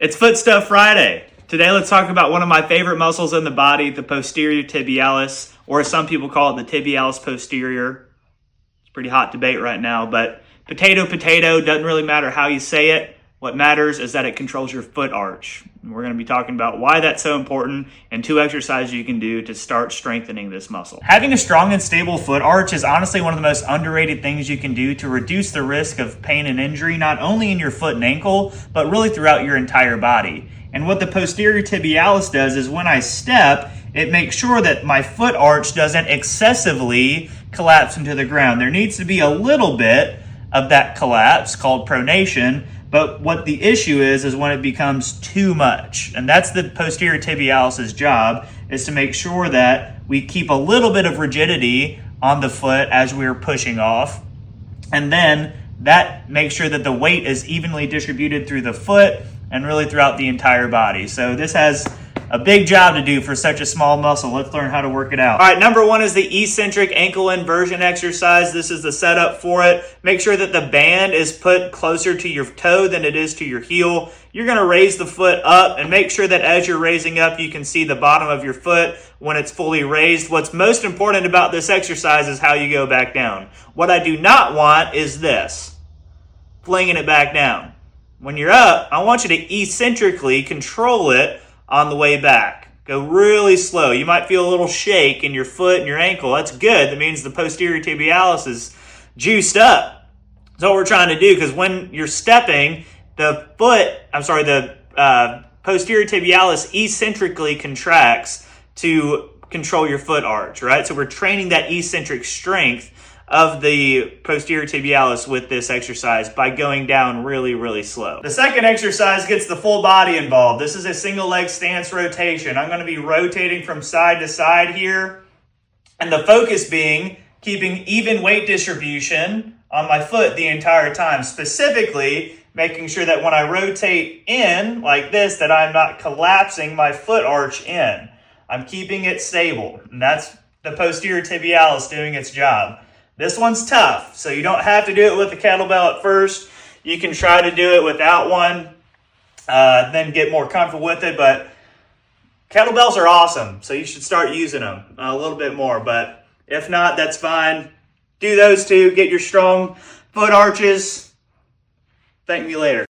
It's Foot Stuff Friday. Today let's talk about one of my favorite muscles in the body, the posterior tibialis, or as some people call it, the tibialis posterior. It's a pretty hot debate right now, but potato, doesn't really matter how you say it. What matters is that it controls your foot arch. And we're going to be talking about why that's so important and 2 exercises you can do to start strengthening this muscle. Having a strong and stable foot arch is honestly one of the most underrated things you can do to reduce the risk of pain and injury, not only in your foot and ankle, but really throughout your entire body. And what the posterior tibialis does is when I step, it makes sure that my foot arch doesn't excessively collapse into the ground. There needs to be a little bit of that collapse called pronation, but what the issue is when it becomes too much. And that's the posterior tibialis's job, is to make sure that we keep a little bit of rigidity on the foot as we're pushing off. And then that makes sure that the weight is evenly distributed through the foot and really throughout the entire body. So this has a big job to do for such a small muscle. Let's learn how to work it out. All right, number 1 is the eccentric ankle inversion exercise. This is the setup for it. Make sure that the band is put closer to your toe than it is to your heel. You're going to raise the foot up and make sure that as you're raising up, you can see the bottom of your foot when it's fully raised. What's most important about this exercise is how you go back down. What I do not want is this, flinging it back down. When you're up, I want you to eccentrically control it on the way back. Go really slow. You might feel a little shake in your foot and your ankle. That's good. That means the posterior tibialis is juiced up. That's what we're trying to do, because when you're stepping, the posterior tibialis eccentrically contracts to control your foot arch, right? So we're training that eccentric strength of the posterior tibialis with this exercise by going down really, really slow. The second exercise gets the full body involved. This is a single leg stance rotation. I'm going to be rotating from side to side here, and the focus being keeping even weight distribution on my foot the entire time, specifically making sure that when I rotate in like this, that I'm not collapsing my foot arch in. I'm keeping it stable, and that's the posterior tibialis doing its job. This one's tough, so you don't have to do it with a kettlebell at first. You can try to do it without one, then get more comfortable with it. But kettlebells are awesome, so you should start using them a little bit more. But if not, that's fine. Do those 2, get your strong foot arches. Thank me later.